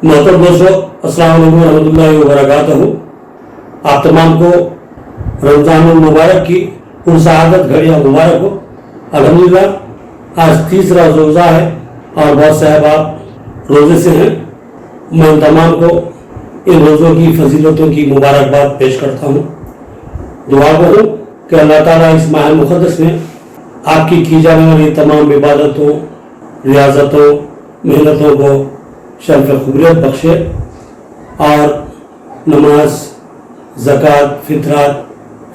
मोहतरम दोस्तों, अस्सलाम वालेकुम रहमतुल्लाहि व बरकातहू। आप तमाम को रमज़ानुल मुबारक की पुरसआदत घड़ियाँ मुबारक हो। अल्हम्दुलिल्लाह आज तीसरा रोज़ा है और बहुत से अहबाब रोज़े से हैं। मैं उन तमाम को इन रोज़ों की फजीलतों की मुबारकबाद पेश करता हूँ। दुआ करूँ कि अल्लाह ताला इस माह मुक़द्दस में आपकी की जाने वाली तमाम इबादतों, रियाजतों, मेहनतों को शर्फ क़बूलियत बख्शे और नमाज, ज़कात, फितरात,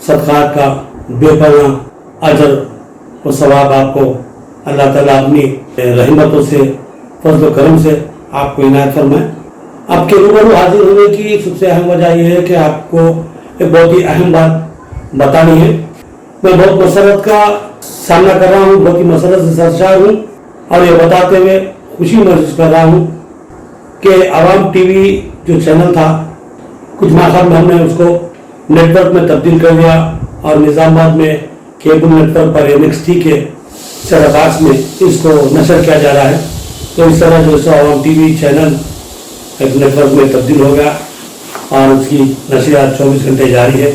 सदक़ात का बेपनाह अजर व सवाब आपको अल्लाह ताला अपनी रहमतों से, फज़ल व करम से आपको इनायत फरमाए। आपके रूबरू हाजिर होने की सबसे अहम वजह यह है कि आपको एक बहुत ही अहम बात बतानी है। मैं बहुत मसरत का सामना कर रहा हूँ, बहुत ही मसरत से सरशार हूँ और ये बताते हुए खुशी महसूस कर रहा हूँ कि आवाम टीवी जो चैनल था, कुछ माह में हमने उसको नेटवर्क में तब्दील कर दिया और निज़ामाबाद में केबल नेटवर्क पर NXT के शराबास में इसको नशर किया जा रहा है। तो इस तरह जो सो आवाम टीवी चैनल एक नेटवर्क में तब्दील हो गया और उसकी नशरियात 24 घंटे जारी है।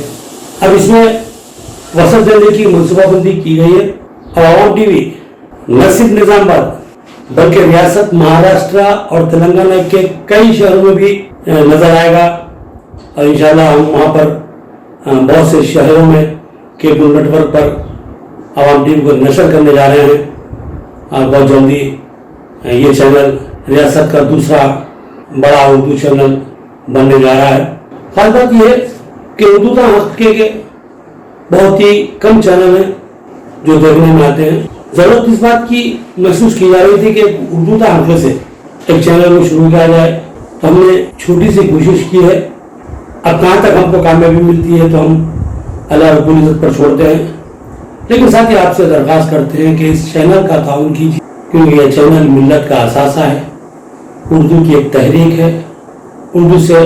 अब इसमें वसत देने की मनसूबाबंदी की गई है और आवाम टीवी न सिर्फ निज़ामाबाद बल्कि रियासत महाराष्ट्र और तेलंगाना के कई शहरों में भी नजर आएगा और इंशाल्लाह हम वहाँ पर बहुत से शहरों में केबल नेटवर्क पर आवाम टीवी को नशर करने जा रहे हैं और बहुत जल्दी ये चैनल रियासत का दूसरा बड़ा उर्दू चैनल बनने जा रहा है। खास बात यह है कि उर्दू का हक़ के बहुत ही कम चैनल हैं जो देखने में आते हैं। जरूरत इस बात की महसूस की जा रही थी कि उर्दू का हक़ से एक चैनल को शुरू किया जाए। तो हमने छोटी सी कोशिश की है। अब कहाँ तक हमको कामयाबी मिलती है तो हम अल्लाह रब्बुल इज़्ज़त पर छोड़ते हैं, लेकिन साथ ही आपसे दरख्वास्त करते हैं कि इस चैनल का ताउन कीजिए, क्योंकि यह चैनल मिल्लत का असासा है, उर्दू की एक तहरीक है। उर्दू से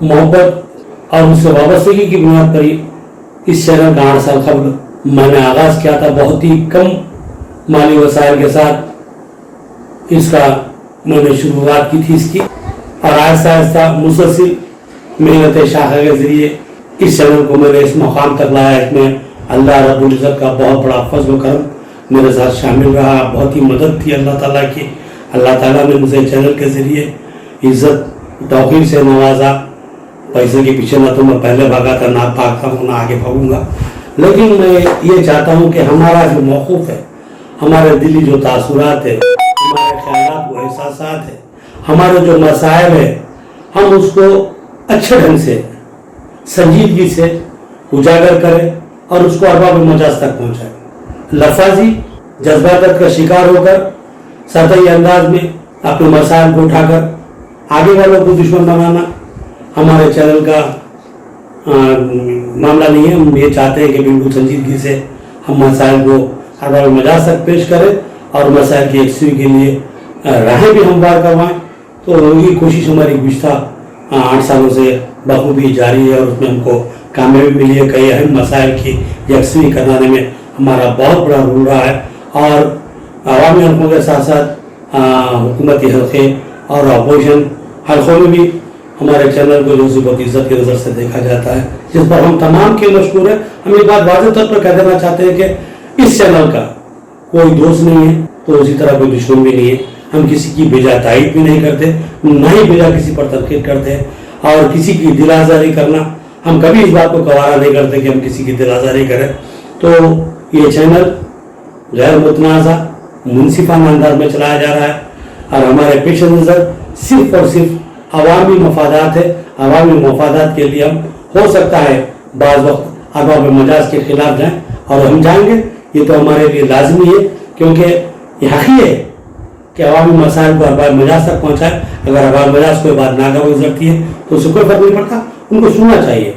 मोहब्बत और उससे वाबस्तगी की बुनियाद पर इस चैनल का 8 साल कबल मैंने आगाज़ किया था। बहुत ही कम माली वसाइल के साथ इसका मैंने शुरुआत की थी इसकी और आहिस्ता आहिस्ता मुसलसिल मेहनत शाखा के ज़रिए इस चैनल को मैंने इस मुकाम तक लाया। इसमें अल्लाह रब्बुल इज़्ज़त का बहुत बड़ा फज़ल व करम मेरे साथ शामिल रहा। बहुत ही मदद थी अल्लाह ताला की। अल्लाह ताला ने मुझे चैनल के ज़रिए इज़्ज़त तौक़ीर से नवाजा। पैसे के पीछे ना तो मैं पहले भागा था, ना भागता हूँ, ना आगे भागूंगा, लेकिन मैं ये चाहता हूँ कि हमारा जो मौक़ूफ़ है, हमारे दिली जो तासुरात है, हमारे ख्यालात व एहसासात है, हमारे जो मसाइल है, हम उसको अच्छे ढंग से संजीदगी से उजागर करें और उसको अरबाब मजाज तक पहुँचाएं। लफाजी जज्बात का शिकार होकर सतही अंदाज में अपने मसाइल को उठाकर आगे वालों को दुश्मन बनाना हमारे चैनल का मामला नहीं है। हम ये चाहते हैं कि बिल्कुल संजीदगी से हम मसाइल को अरबाब मजाज तक पेश करें और मसाइल की यकसुई के लिए राहें भी हमवार करवाएं। तो ये कोशिश हमारी गुज़िश्ता 8 सालों से बखूबी जारी है और उसमें हमको कामयाबी मिली है। कई अहम मसाइल की यकसुई कराने में हमारा बहुत बड़ा रोल रहा है और अवामी हल्कों के साथ साथ हुकूमती हल्के और अपोजिशन हल्कों में भी हमारे चैनल को जो बहुत इज्जत की नज़र से देखा जाता है, जिस पर हम तमाम के मशकूर हैं। हम ये बात वाज़ेह तौर पर कह देना चाहते हैं कि इस चैनल का कोई दोस्त नहीं है तो उसी तरह कोई दुश्मन भी नहीं है। हम किसी की बेजा तारीफ भी नहीं करते, ना ही बेजा किसी पर तनकीद करते हैं और किसी की दिल आज़ारी करना, हम कभी इस बात को गवारा नहीं करते कि हम किसी की दिल आज़ारी करें। तो ये चैनल गैर मुतनाज़ा मुनसिफाना अंदाज में चलाया जा रहा है और हमारे पेश नज़र सिर्फ और सिर्फ अवामी मफादात है। अवामी मफादात के लिए हम हो सकता है बाज़ वक्त अरबाब मजाज के खिलाफ जाएं और हम जाएंगे, ये तो हमारे लिए लाजमी है, क्योंकि यह हक़ी है कि अवामी मसाइल को अरबाब मजाज तक पहुँचाए। अगर अरबाब मजाज कोई बात नाकाम गुजरती है तो उससे कोई फर्क नहीं पड़ता, उनको सुनना चाहिए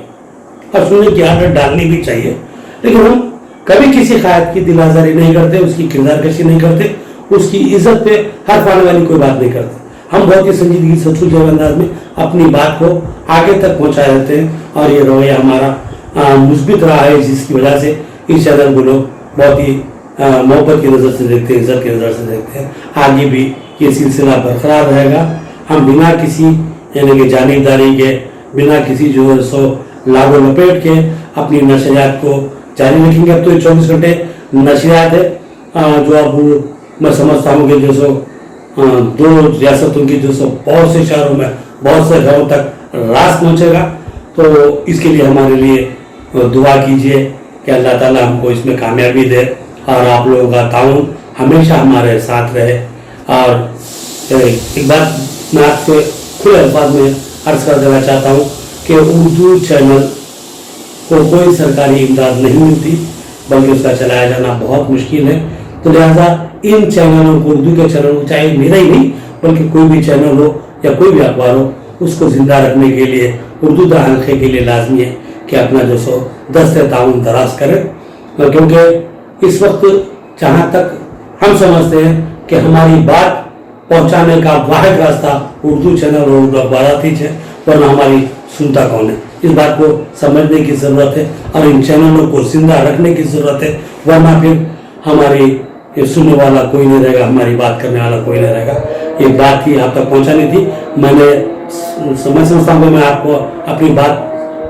और सुनने की आदत डालनी भी चाहिए। लेकिन हम कभी किसी ख़ायद की दिल आज़ारी नहीं करते, उसकी किरदार कशी नहीं करते, उसकी इज्जत पे हर्फ आने वाली कोई बात नहीं करते। हम बहुत ही संजीदगी से सुलझे अंदाज में अपनी बात को आगे तक पहुँचाए रहते हैं और ये रवैया हमारा मुस्बित रहा है, जिसकी वजह से इस चैनल को लोग बहुत ही मोहब्बत की नज़र से देखते हैं, इज्जत की नज़र से देखते हैं। आगे भी ये सिलसिला बरकरार रहेगा हम बिना किसी यानी कि जानिबदारी के, बिना किसी जो है सो लागू लपेट के अपनी नशरियात को जारी रखेंगे। अब तो 24 घंटे नशरियात है, जो अब मैं समझता हूँ कि जो सो 2 रियासतों की जो सो बहुत से शहरों में, बहुत से घरों तक रास पहुँचेगा। तो इसके लिए हमारे लिए दुआ कीजिए कि अल्लाह ताला हमको इसमें कामयाबी दे और आप लोगों का ताउन हमेशा हमारे साथ रहे। और एक बात मैं आपसे खुले अल्फाज में अर्ज कर देना चाहता हूँ कि उर्दू चैनल को कोई सरकारी इमदाद नहीं मिलती, बल्कि उसका चलाया जाना बहुत मुश्किल है। तो लिहाजा इन चैनलों को, उर्दू के चैनल को, चाहे मेरा ही नहीं बल्कि कोई भी चैनल हो या कोई भी अखबार हो, उसको जिंदा रखने के लिए उर्दू हल्के के लिए लाजमी है कि अपना जो सो दस्ते ताउन दराज करें। क्योंकि इस वक्त जहाँ तक हम समझते हैं कि हमारी बात पहुंचाने का वाहिद रास्ता उर्दू चैनल और उर्दू अखबारात ही है, वरना हमारी सुनता कौन है। इस बात को समझने की ज़रूरत है और इन चैनलों को जिंदा रखने की ज़रूरत है, वरना फिर हमारी सुनने वाला कोई नहीं रहेगा, हमारी बात करने वाला कोई नहीं रहेगा। ये बात ही आप तक पहुँचानी थी। मैं समझता हूँ मैं आपको अपनी बात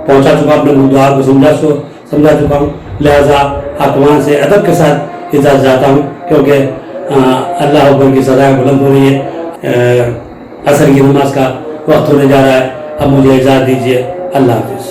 पहुँचा चुका, अपने मुद्दा को समझा चुका हूँ। लिहाजा आप वहाँ से अदब के साथ इजाज़त चाहता हूँ, क्योंकि अल्लाह अकबर की सदाएं बुलंद हो रही है। असर की नमाज का वक्त होने जा रहा है। अब मुझे इजाज़त दीजिए। अल्लाह हाफिज़।